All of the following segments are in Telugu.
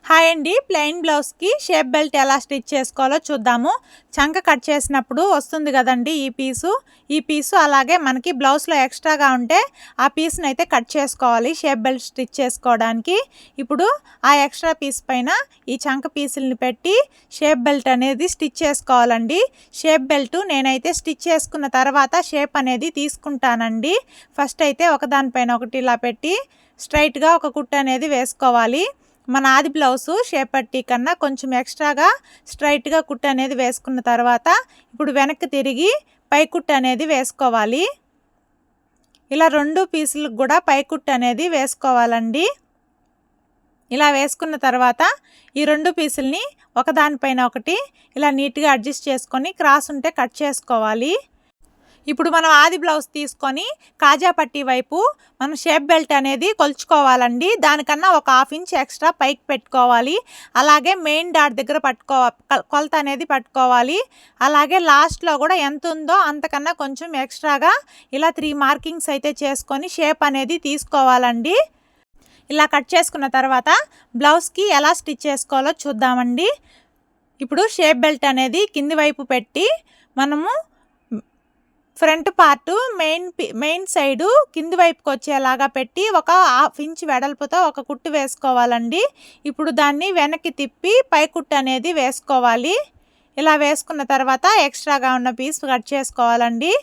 హాయ్ అండి, ప్లెయిన్ బ్లౌజ్కి షేప్ బెల్ట్ ఎలా స్టిచ్ చేసుకోవాలో చూద్దాము. చంక కట్ చేసినప్పుడు వస్తుంది కదండి ఈ పీసు అలాగే మనకి బ్లౌజ్లో ఎక్స్ట్రాగా ఉంటే ఆ పీస్ని అయితే కట్ చేసుకోవాలి షేప్ బెల్ట్ స్టిచ్ చేసుకోవడానికి. ఇప్పుడు ఆ ఎక్స్ట్రా పీస్ పైన ఈ చంక పీసుల్ని పెట్టి షేప్ బెల్ట్ అనేది స్టిచ్ చేసుకోవాలండి. షేప్ బెల్ట్ నేనైతే స్టిచ్ చేసుకున్న తర్వాత షేప్ అనేది తీసుకుంటానండి. ఫస్ట్ అయితే ఒకదానిపైన ఒకటి ఇలా పెట్టి స్ట్రైట్గా ఒక కుట్టు అనేది వేసుకోవాలి. మన ఆది బ్లౌజు షేప్ పట్టీ కన్నా కొంచెం ఎక్స్ట్రాగా స్ట్రైట్గా కుట్టు అనేది వేసుకున్న తర్వాత ఇప్పుడు వెనక్కి తిరిగి పై కుట్టు అనేది వేసుకోవాలి. ఇలా రెండు పీసులకు కూడా పై కుట్టు అనేది వేసుకోవాలండి. ఇలా వేసుకున్న తర్వాత ఈ రెండు పీసుల్ని ఒకదానిపైన ఒకటి ఇలా నీట్గా అడ్జస్ట్ చేసుకొని క్రాస్ ఉంటే కట్ చేసుకోవాలి. ఇప్పుడు మనం ఆది బ్లౌజ్ తీసుకొని కాజా పట్టీ వైపు మనం షేప్ బెల్ట్ అనేది కొలుచుకోవాలండి. దానికన్నా ఒక 1/2 ఇంచ్ ఎక్స్ట్రా పైకి పెట్టుకోవాలి. అలాగే మెయిన్ డాట్ దగ్గర కొలత అనేది పట్టుకోవాలి. అలాగే లాస్ట్లో కూడా ఎంత ఉందో అంతకన్నా కొంచెం ఎక్స్ట్రాగా ఇలా 3 మార్కింగ్స్ అయితే చేసుకొని షేప్ అనేది తీసుకోవాలండి. ఇలా కట్ చేసుకున్న తర్వాత బ్లౌజ్కి ఎలా స్టిచ్ చేసుకోవాలో చూద్దామండి. ఇప్పుడు షేప్ బెల్ట్ అనేది కింది వైపు పెట్టి మనము ఫ్రంట్ పార్ట్ మెయిన్ సైడు కింది వైపుకి వచ్చేలాగా పెట్టి ఒక 1/2 ఇంచ్ వెడల్పుతో ఒక కుట్టు వేసుకోవాలండి. ఇప్పుడు దాన్ని వెనక్కి తిప్పి పై కుట్టు అనేది వేసుకోవాలి. ఇలా వేసుకున్న తర్వాత ఎక్స్ట్రాగా ఉన్న పీస్ కట్ చేసుకోవాలండి.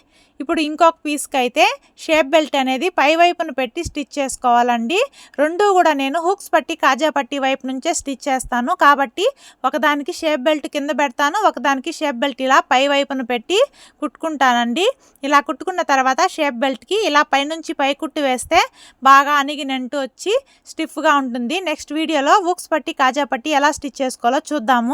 ఇప్పుడు ఇంకొక పీస్కి అయితే షేప్ బెల్ట్ అనేది పై వైపున పెట్టి స్టిచ్ చేసుకోవాలండి. రెండు కూడా నేను హుక్స్ పట్టి కాజా పట్టి వైపు నుంచే స్టిచ్ చేస్తాను కాబట్టి ఒకదానికి షేప్ బెల్ట్ కింద పెడతాను, ఒకదానికి షేప్ బెల్ట్ ఇలా పై వైపున పెట్టి కుట్టుకుంటానండి. ఇలా కుట్టుకున్న తర్వాత షేప్ బెల్ట్కి ఇలా పైనుంచి పై కుట్టు వేస్తే బాగా అణిగినట్టు వచ్చి స్టిఫ్గా ఉంటుంది. నెక్స్ట్ వీడియోలో హుక్స్ పట్టి కాజా పట్టి ఎలా స్టిచ్ చేసుకోవాలో చూద్దాము.